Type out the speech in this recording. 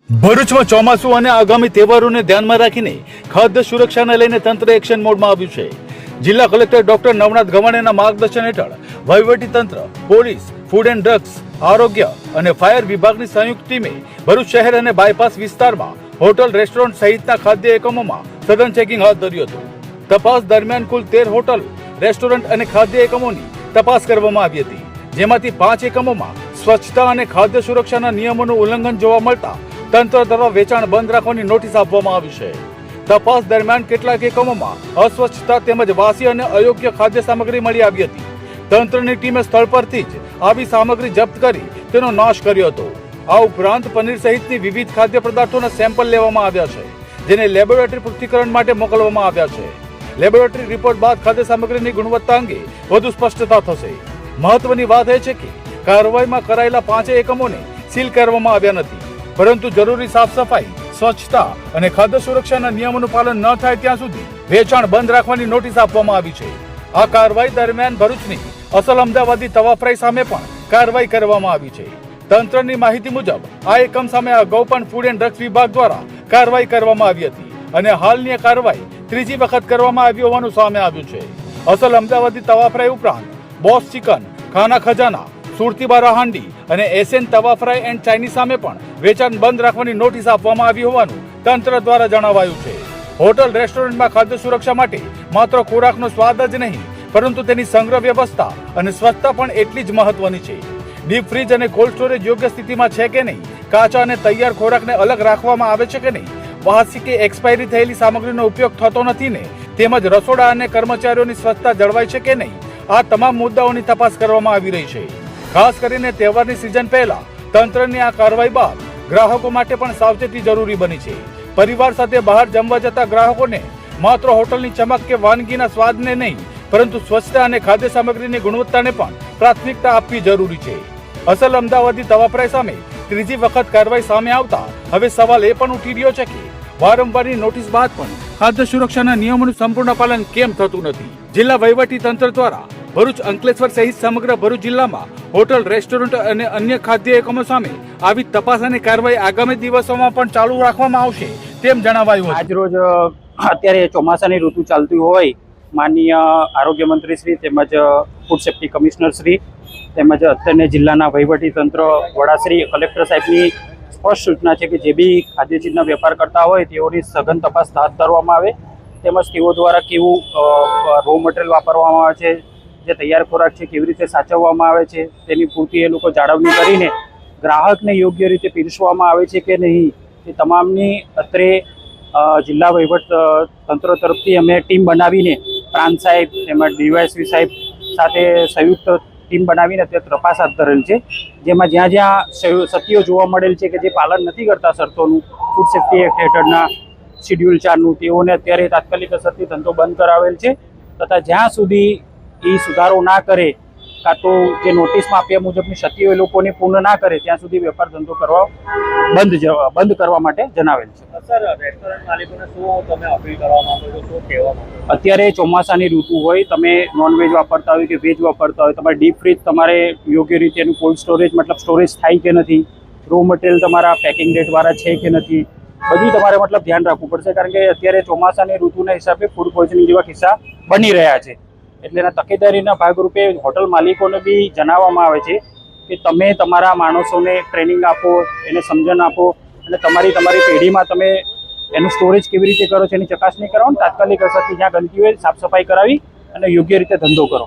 ભરૂચમાં ચોમાસુ અને આગામી તહેવારોને ધ્યાનમાં રાખીને ખાદ્ય સુરક્ષાને લઈને તંત્ર એક્શન મોડમાં આવ્યું છે। જિલ્લા કલેક્ટર ડોક્ટર નવનાથ ગવાણેના માર્ગદર્શન હેઠળ વહીવટી તંત્ર, પોલીસ, ફૂડ એન્ડ ડ્રગ્સ, આરોગ્ય અને ફાયર વિભાગની સંયુક્ત ટીમે ભરૂચ શહેર અને બાયપાસ વિસ્તારમાં હોટલ, રેસ્ટોરન્ટ સહિતના ખાદ્ય એકમોમાં સઘન ચેકિંગ હાથ ધર્યું હતું। તપાસ દરમિયાન કુલ 13 હોટલ, રેસ્ટોરન્ટ અને ખાદ્ય એકમોની તપાસ કરવામાં આવી હતી, જેમાંથી 5 એકમોમાં સ્વચ્છતા અને ખાદ્ય સુરક્ષાના નિયમોનું ઉલ્લંઘન જોવા મળતા તંત્ર દ્વારા વેચાણ બંધ રાખવાની નોટિસ આપવામાં આવી છે। તપાસ દરમિયાન કેટલાક એકમોમાં અસ્વચ્છતા તેમજ વાસી અને અયોગ્ય ખાદ્ય સામગ્રી મળી આવી હતી। તંત્રની ટીમે સ્થળ પરથી જ આવી સામગ્રી જપ્ત કરી તેનો નાશ કર્યો હતો। આ ઉપરાંત પનીર સહિતની વિવિધ ખાદ્ય પદાર્થોના સેમ્પલ લેવામાં આવ્યા છે, જેને લેબોરેટરી પૃથ્થકરણ માટે મોકલવામાં આવ્યા છે। લેબોરેટરી રિપોર્ટ બાદ ખાદ્ય સામગ્રીની ગુણવત્તા અંગે વધુ સ્પષ્ટતા થશે। મહત્વની વાત એ છે કે કાર્યવાહીમાં કરાયેલા 5 એકમોને સીલ કરવામાં આવ્યા નથી, પરંતુ જરૂરી સાફ સફાઈ, સ્વચ્છતા અને ખાદ્ય સુરક્ષાના નિયમોનું પાલન ન થાય ત્યાં સુધી વેચાણ બંધ રાખવાની નોટિસ આપવામાં આવી છે। આ કાર્યવાહી દરમિયાન ભરૂચની અસલ અમદાવાદી તવા ફ્રાય સામે પણ કાર્યવાહી કરવામાં આવી છે। તંત્રની માહિતી મુજબ આ એકમ સામે અગાઉ પણ ફૂડ એન્ડ ડ્રગ્સ વિભાગ દ્વારા કાર્યવાહી કરવામાં આવી હતી અને હાલની કાર્યવાહી ત્રીજી વખત કરવામાં આવી હોવાનું સામે આવ્યું છે। અસલ અમદાવાદી તવા ફ્રાય ઉપરાંત બોસ ચિકન, ખાના ખજાના, સુરતી બારા હાંડી અને એસએન તવા ફ્રાય એન્ડ ચાઇનીઝ સામે પણ વેચાણ બંધ રાખવાની નોટિસ આપવામાં આવી હોવાનું તંત્ર દ્વારા જણાવાયું છે। હોટલ, રેસ્ટોરન્ટમાં ખાદ્ય સુરક્ષા માટે માત્ર ખોરાકનો સ્વાદ જ નહીં, પરંતુ તેની સંગ્રહ વ્યવસ્થા અને સ્વચ્છતા પણ એટલી જ મહત્વની છે। ડીપ ફ્રીજ અને કોલ્ડ સ્ટોરેજ યોગ્ય સ્થિતિમાં છે કે નહીં, કાચા અને તૈયાર ખોરાકને અલગ રાખવામાં આવે છે કે નહીં, વાસી કે એક્સપાયરી થયેલી સામગ્રીનો ઉપયોગ થતો નથી ને, તેમજ રસોડા અને કર્મચારીઓની સ્વચ્છતા જળવાય છે કે નહીં, આ તમામ મુદ્દાઓની તપાસ કરવામાં આવી રહી છે। ખાસ કરીને તહેવારની સિઝન પહેલા તંત્રની આ કાર્યવાહી બાદ ગ્રાહકો માટે પણ સાવચેતી જરૂરી બની છે। પરિવાર સાથે બહાર જમવા જતા ગ્રાહકોને માત્ર હોટલની ચમક કે વાનગીના સ્વાદને નહીં, પરંતુ સ્વચ્છતા અને ખાદ્ય સામગ્રીની ગુણવત્તાને પણ પ્રાથમિકતા આપવી જરૂરી છે। અસલ અમદાવાદી તવા ફ્રાય સામે ત્રીજી વખત કાર્યવાહી સામે આવતા હવે સવાલ એ પણ ઉઠી રહ્યો છે કે વારંવારની નોટિસ બાદ પણ ખાદ્ય સુરક્ષાના નિયમોનું સંપૂર્ણ પાલન કેમ થતું નથી। જિલ્લા વહીવટી તંત્ર દ્વારા ભરૂચ, અંકલેશ્વર સહિત સમગ્ર ભરૂચ જિલ્લામાં હોટલ, રેસ્ટોરન્ટ અને અન્ય ખાદ્ય એકમો સામે આવી તપાસ અને કાર્યવાહી આગામી દિવસોમાં પણ ચાલુ રાખવામાં આવશે તેમ જણાવાયું હતું। આજરોજ અત્યારે ચોમાસાની ઋતુ ચાલતી હોય માનનીય આરોગ્ય મંત્રી શ્રી તેમજ ફૂડ સેફ્ટી કમિશનર શ્રી તેમજ અત્યારના જિલ્લાના વહીવટી તંત્ર વડાશ્રી, કલેક્ટર સાહેબની સ્પષ્ટ સૂચના છે કે જે બી ખાદ્ય ચીજના વેપાર કરતા હોય તેઓની સઘન તપાસ હાથ ધરવામાં આવે, તેમજ તેઓ દ્વારા કેવું રો મટીરિયલ વાપરવામાં આવે છે, જે તૈયાર ખોરાક છે કેવી રીતે સાચવવામાં આવે છે તેની પૂરતી એ લોકો જાળવણી કરીને ગ્રાહકને યોગ્ય રીતે પીરસવામાં આવે છે કે નહીં, એ તમામની અત્રે જિલ્લા વહીવટ તંત્ર તરફથી અમે ટીમ બનાવીને પ્રાંત સાહેબ તેમજ ડીવાયએસપી સાહેબ સાથે સંયુક્ત ટીમ બનાવીને તે તપાસ હાથ ધરેલ છે, જેમાં જ્યાં જ્યાં સત્યો જોવા મળેલ છે કે જે પાલન નથી કરતા શરતોનું, ફૂડ સેફ્ટી એક્ટ હેઠળના શિડ્યુલ 4નું, તેઓને અત્યારે તાત્કાલિક અસરથી ધંધો બંધ કરાવેલ છે તથા જ્યાં સુધી એ સુધારો ના કરે કાં તો જે નોટિસમાં આપ્યા મુજબની સત્યો એ લોકોને પૂર્ણ ના કરે ત્યાં સુધી વેપાર ધંધો કરવા બંધ કરવા માટે જણાવેલ છે। અત્યારે ચોમાસાની ઋતુ હોય, તમે નોનવેજ વાપરતા હોય કે વેજ વાપરતા હોય, તમારે ડીપ ફ્રીજ તમારે યોગ્ય રીતે એનું કોલ્ડ સ્ટોરેજ મતલબ સ્ટોરેજ થાય કે નથી, રો મટીરિયલ તમારા પેકિંગ ડેટવાળા છે કે નથી, બધું તમારે મતલબ ધ્યાન રાખવું પડશે, કારણ કે અત્યારે ચોમાસાની ઋતુના હિસાબે ફૂડ પોઈઝનિંગ જેવા કિસ્સા બની રહ્યા છે। એટલે એના તકેદારીના ભાગરૂપે હોટલ માલિકોને બી જણાવવામાં આવે છે કે તમે તમારા માણસોને ટ્રેનિંગ આપો, એને સમજણ આપો અને તમારી પેઢીમાં તમે એનું સ્ટોરેજ કેવી રીતે કરો છો એની ચકાસણી કરો, તાત્કાલિક અસરથી જ્યાં ગંદકી હોય સાફ સફાઈ કરાવી અને યોગ્ય રીતે ધંધો કરો।